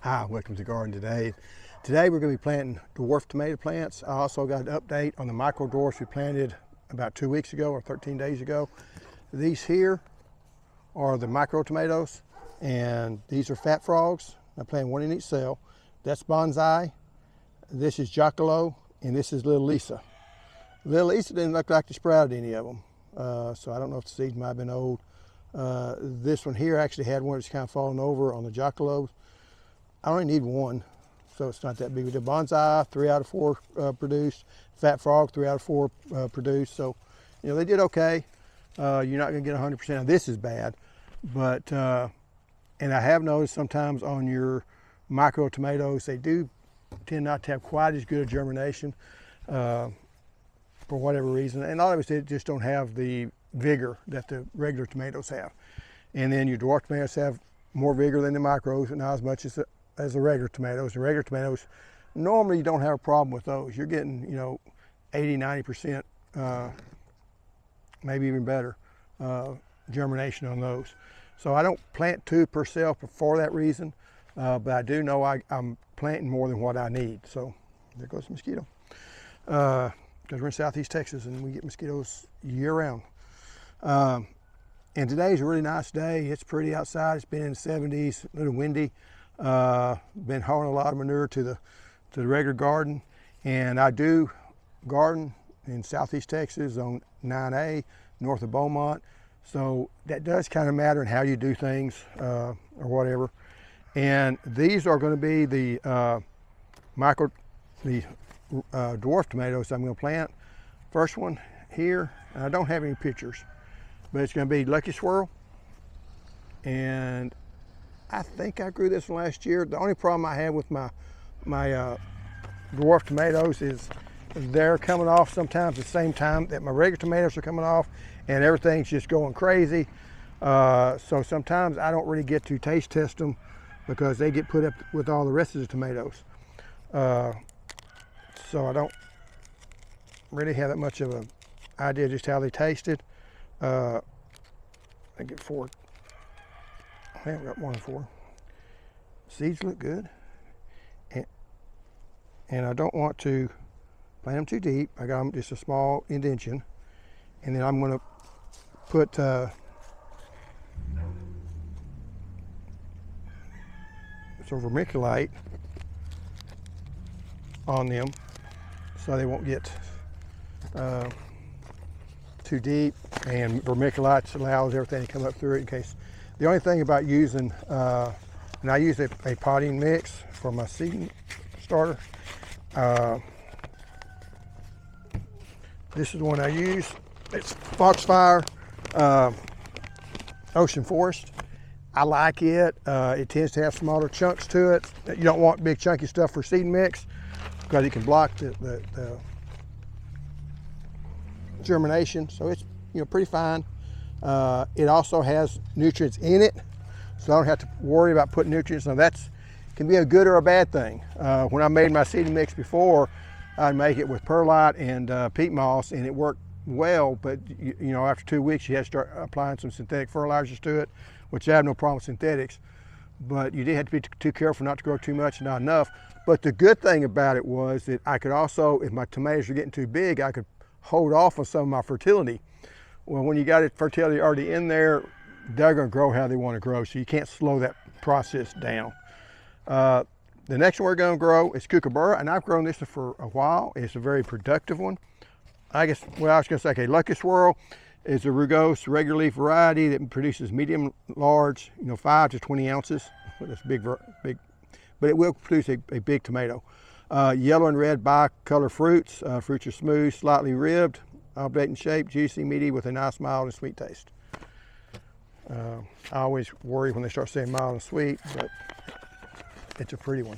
Hi, welcome to the garden today. Today we're going to be planting dwarf tomato plants. I also got an update on the micro dwarfs we planted about 2 weeks ago or 13 days ago. These here are the micro tomatoes, and these are fat frogs. I planted one in each cell. That's bonsai. This is jackalope, and this is little Lisa. Little Lisa didn't look like they sprouted any of them, so I don't know if the seeds might have been old. This one here actually had one that's kind of fallen over on the jackalope. I only need one, so it's not that big. The bonsai, 3 out of 4 produced. Fat frog, 3 out of 4 produced. So, you know, they did okay. You're not gonna get 100%. This is bad, but, and I have noticed sometimes on your micro tomatoes, they do tend not to have quite as good a germination for whatever reason. And a lot of us, they just don't have the vigor that the regular tomatoes have. And then your dwarf tomatoes have more vigor than the micros, but not as much as the regular tomatoes. The regular tomatoes, normally you don't have a problem with those. You're getting, you know, 80, 90%, maybe even better germination on those. So I don't plant 2 per cell for that reason, but I do know I'm planting more than what I need. So there goes the mosquito. Because we're in Southeast Texas and we get mosquitoes year round. And today's a really nice day. It's pretty outside. It's been in the 70s, a little windy. Been hauling a lot of manure to the regular garden, and I do garden in Southeast Texas on 9A north of Beaumont, so that does kind of matter in how you do things or whatever. And these are going to be the dwarf tomatoes I'm going to plant. First one here, and I don't have any pictures, but it's going to be Lucky Swirl, and I think I grew this one last year. The only problem I have with my dwarf tomatoes is they're coming off sometimes the same time that my regular tomatoes are coming off, and everything's just going crazy. So sometimes I don't really get to taste test them because they get put up with all the rest of the tomatoes. So I don't really have that much of an idea just how they tasted. I get 4. I haven't got more than 4. Seeds look good, and I don't want to plant them too deep. I got them just a small indention, and then I'm going to put some vermiculite on them so they won't get too deep, and vermiculite allows everything to come up through it in case. The only thing about using, and I use a potting mix for my seed starter. This is the one I use. It's Foxfire Ocean Forest. I like it. It tends to have smaller chunks to it. You don't want big chunky stuff for seed mix because it can block the germination. So it's, you know, pretty fine. It also has nutrients in it, so I don't have to worry about putting nutrients. Now that can be a good or a bad thing. When I made my seeding mix before, I'd make it with perlite and peat moss, and it worked well, but you know, after 2 weeks you had to start applying some synthetic fertilizers to it, which I have no problem with synthetics, but you did have to be too careful not to grow too much and not enough. But the good thing about it was that I could also, if my tomatoes were getting too big, I could hold off on some of my fertility. Well, when you got it fertility already in there, they're going to grow how they want to grow, so you can't slow that process down. The next one we're going to grow is kookaburra, and I've grown this for a while. It's a very productive one. I guess, well, I was going to say, okay, Lucky Swirl is a rugose regular leaf variety that produces medium large, you know, 5 to 20 ounces. That's big, but it will produce a big tomato. Yellow and red bicolor fruits. Fruits are smooth, slightly ribbed, oblate in shape, juicy, meaty, with a nice mild and sweet taste. I always worry when they start saying mild and sweet, but it's a pretty one.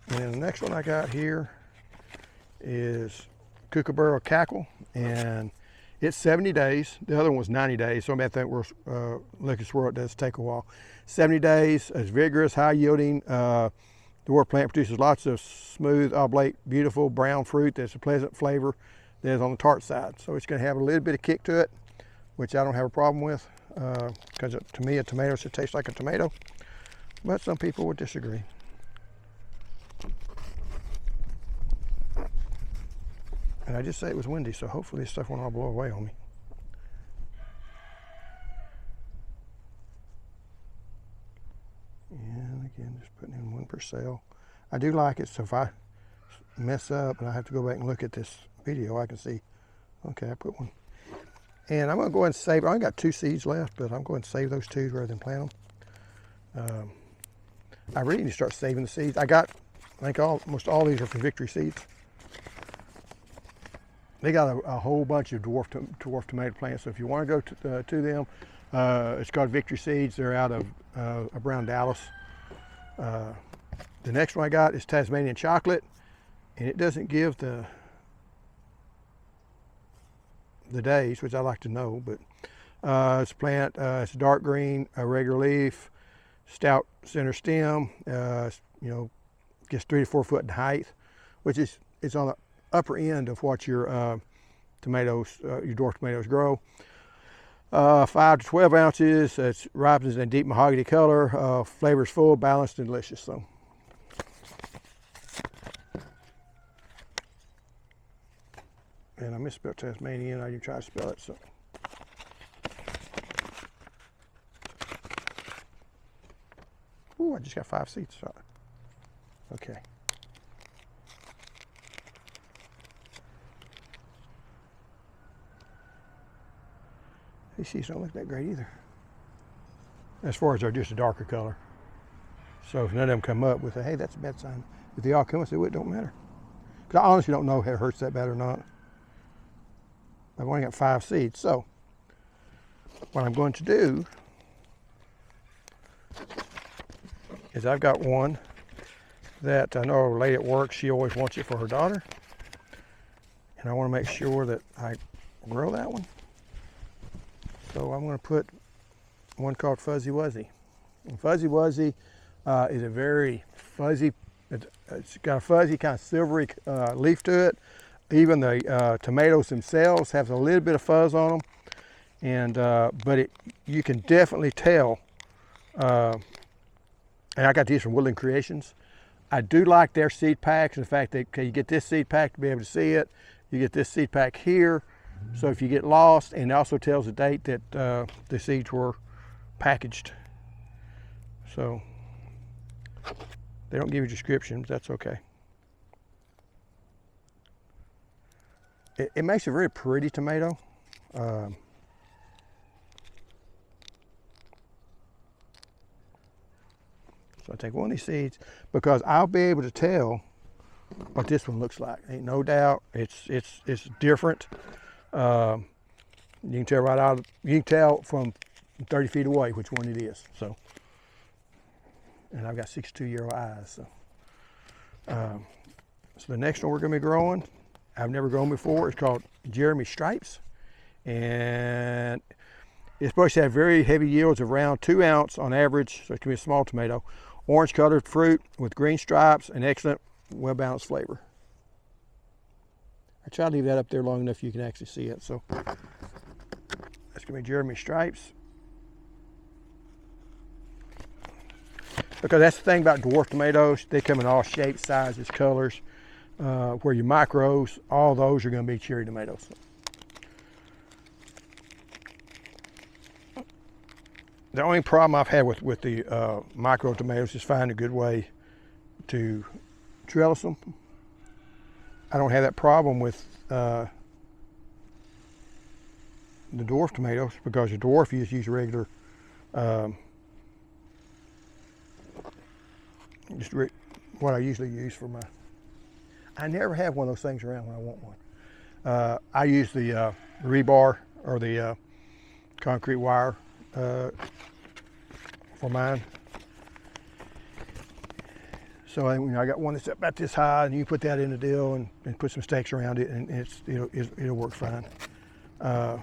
And then the next one I got here is Kookaburra Cackle, and it's 70 days. The other one was 90 days, so I mean, I think we're Lucky Swirl, it does take a while. 70 days, it's vigorous, high yielding. The dwarf plant produces lots of smooth, oblate, beautiful brown fruit that's a pleasant flavor that is on the tart side. So it's going to have a little bit of kick to it, which I don't have a problem with, because to me a tomato should taste like a tomato. But some people would disagree. And I just say it was windy, so hopefully this stuff won't all blow away on me. And again, just putting in one per cell. I do like it, so if I mess up and I have to go back and look at this video, I can see, okay, I put one. And I'm gonna go ahead and save, I only got 2 seeds left, but I'm going to save those 2 rather than plant them. I really need to start saving the seeds. I think almost all these are from Victory Seeds. They got a whole bunch of dwarf tomato plants, so if you want to go to them, it's called Victory Seeds. They're out of around Dallas. The next one I got is Tasmanian Chocolate, and it doesn't give the days, which I like to know, but it's a plant, it's dark green, a regular leaf, stout center stem, you know, gets 3 to 4 foot in height, which is on the upper end of what your tomatoes, your dwarf tomatoes grow. 5 to 12 ounces. It ripens in a deep mahogany color. Flavor is full, balanced, and delicious. So, and I misspelled Tasmanian. I didn't try to spell it. So, ooh, I just got 5 seeds. Okay. These seeds don't look that great either. As far as they're just a darker color. So if none of them come up with a, hey, that's a bad sign. If they all come up, well, it don't matter. Because I honestly don't know if it hurts that bad or not. I've only got 5 seeds. So what I'm going to do is I've got one that I know a lady at work, she always wants it for her daughter. And I want to make sure that I grow that one. So I'm going to put one called Fuzzy Wuzzy. And Fuzzy Wuzzy is a very fuzzy, it's got a fuzzy kind of silvery leaf to it. Even the tomatoes themselves have a little bit of fuzz on them. And, but you can definitely tell, and I got these from Woodland Creations. I do like their seed packs. In fact, you get this seed pack to be able to see it. You get this seed pack here. So if you get lost, and it also tells the date that the seeds were packaged. So they don't give you descriptions, that's okay. It makes a very pretty tomato. So I take one of these seeds because I'll be able to tell what this one looks like. Ain't no doubt, it's different. You can tell right out. You can tell from 30 feet away which one it is. So, and I've got 62-year-old eyes. So, so the next one we're going to be growing, I've never grown before. It's called Jeremy Stripes, and it's supposed to have very heavy yields of around 2 ounce on average. So it can be a small tomato. Orange-colored fruit with green stripes and excellent, well-balanced flavor. I try to leave that up there long enough you can actually see it. So that's going to be Jeremy Stripes. Because that's the thing about dwarf tomatoes. They come in all shapes, sizes, colors. Where your micros, all those are going to be cherry tomatoes. The only problem I've had with the micro tomatoes is finding a good way to trellis them. I don't have that problem with the dwarf tomatoes because the dwarf you just use regular, what I usually use for my, I never have one of those things around when I want one. I use the rebar or the concrete wire for mine. So I got one that's about this high, and you put that in the deal and put some stakes around it, and it'll work fine. And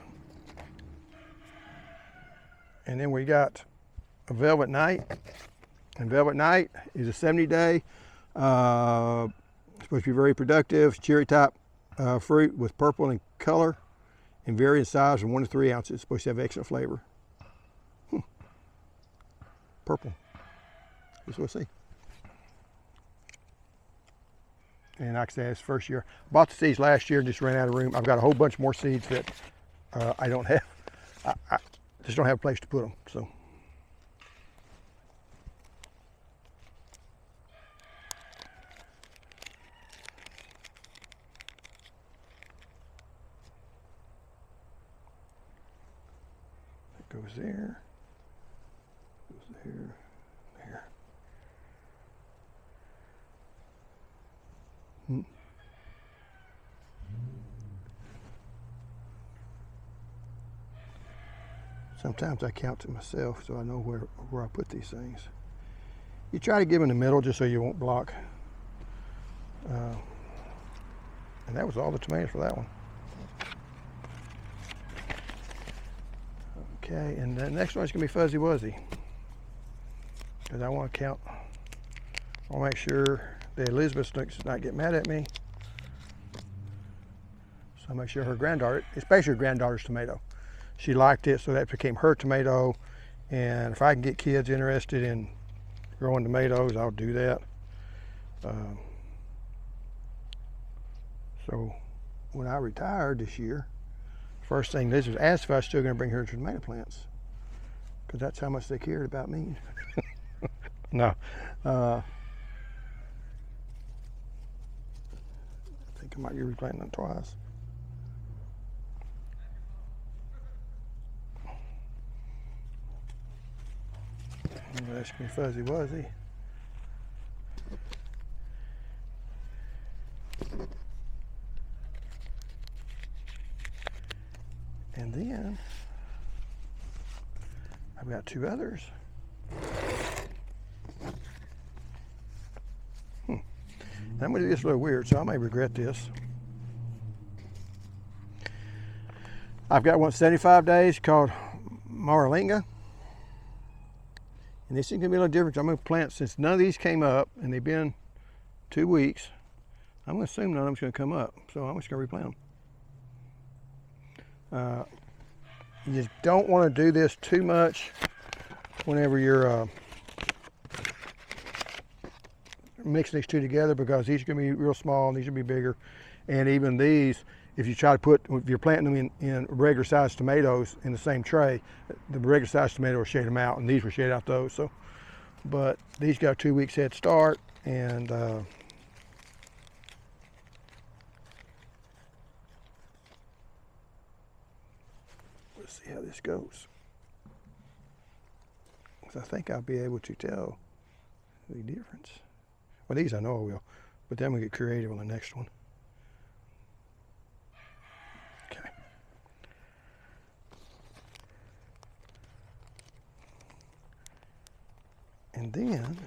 then we got a Velvet Night, and Velvet Night is a 70-day. Supposed to be very productive, cherry type fruit with purple in color and vary in size from 1 to 3 ounces. It's supposed to have excellent flavor. Purple. Just we'll see. And like I said, it's first year. Bought the seeds last year and just ran out of room. I've got a whole bunch more seeds that I don't have. I just don't have a place to put them. So. It goes there. Goes there. There. Sometimes I count to myself so I know where I put these things. You try to give them in the middle just so you won't block. And that was all the tomatoes for that one. Okay, and the next one's gonna be Fuzzy Wuzzy. Because I want to count. I want to make sure that Elizabeth does not get mad at me. So I make sure her granddaughter, especially her granddaughter's tomato, she liked it, so that became her tomato. And if I can get kids interested in growing tomatoes, I'll do that. So when I retired this year, first thing Liz was asked if I was still going to bring her tomato plants, because that's how much they cared about me. No. I think I might be replanting them twice. That's going to be Fuzzy Wuzzy. And then I've got two others. I'm going to do this a little weird, so I may regret this. I've got one 75 days called Marlinga. And this is going to be a little different. I'm going to plant, since none of these came up, and they've been 2 weeks, I'm going to assume none of them's going to come up. So I'm just going to replant them. You just don't want to do this too much whenever you're mixing these two together, because these are going to be real small and these are going to be bigger. And even these, if you try to put, if you're planting them in regular sized tomatoes in the same tray, the regular sized tomato will shade them out, and these will shade out those. So, but these got 2 weeks head start, and let's see how this goes. Because I think I'll be able to tell the difference. Well, these I know I will, but then we get creative on the next one. Okay. And then,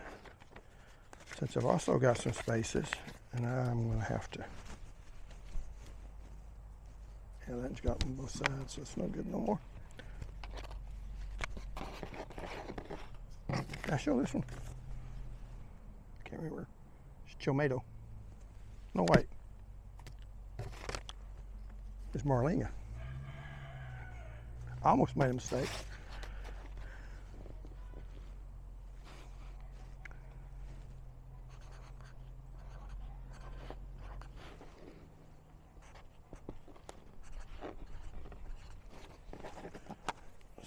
since I've also got some spaces, and I'm going to have to, yeah, that's got on both sides, so it's no good no more. Can I show this one? Can't remember. It's tomato. No, wait. It's Marlinga. I almost made a mistake.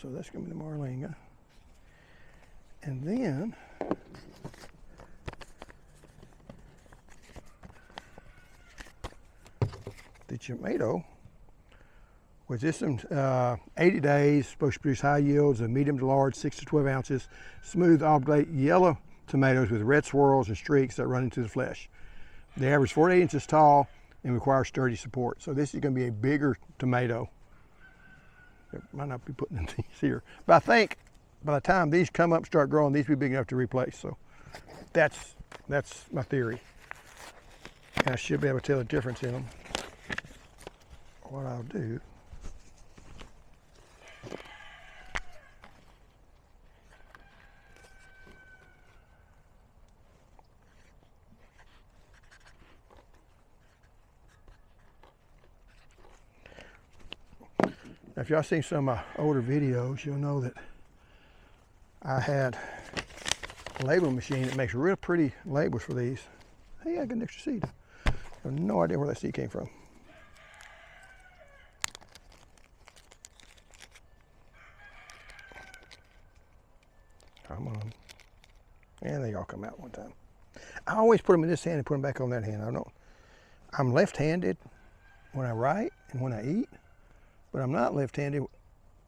So that's going to be the Marlinga. And then the tomato, which is some 80 days, supposed to produce high yields of medium to large, 6 to 12 ounces, smooth, oblate, yellow tomatoes with red swirls and streaks that run into the flesh. They average 4 to 8 inches tall and require sturdy support. So this is going to be a bigger tomato. It might not be putting in these here, but I think by the time these come up and start growing, these will be big enough to replace. So that's my theory. And I should be able to tell the difference in them. What I'll do, now, if y'all seen some of my older videos, you'll know that I had label machine that makes real pretty labels for these. Hey, I got an extra seed. I have no idea where that seed came from. Come on. And they all come out one time. I always put them in this hand and put them back on that hand. I'm left-handed when I write and when I eat, but I'm not left-handed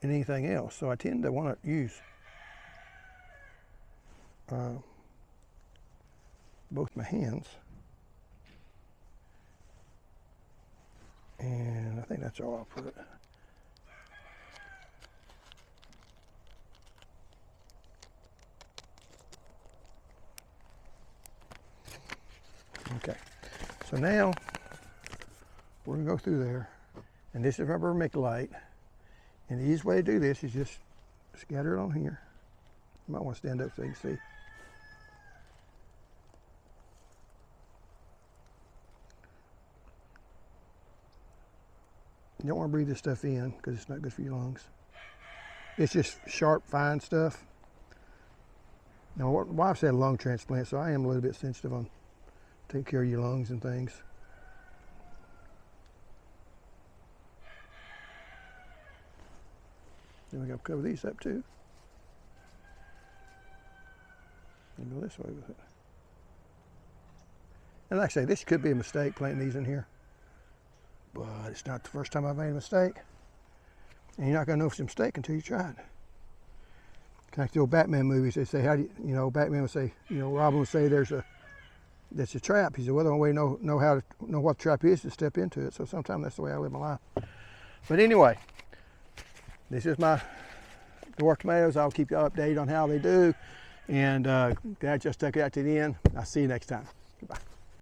in anything else. So I tend to want to use both my hands. And I think that's all I'll put. Okay, so now we're gonna go through there, and this is my vermiculite. And the easiest way to do this is just scatter it on here. You might want to stand up so you can see. You don't want to breathe this stuff in because it's not good for your lungs. It's just sharp, fine stuff. Now, my wife's had a lung transplant, so I am a little bit sensitive on taking care of your lungs and things. Then we got to cover these up too. And go this way with it. And like I say, this could be a mistake planting these in here, but it's not the first time I've made a mistake. And you're not going to know if it's a mistake until you try it. Kind of like the old Batman movies, they say, how do you know, Batman would say, you know, Robin would say that's a trap. He said, well, the only way to know what the trap is to step into it. So sometimes that's the way I live my life. But anyway, this is my dwarf tomatoes. I'll keep you updated on how they do. And I just stuck it out to the end. I'll see you next time. Goodbye.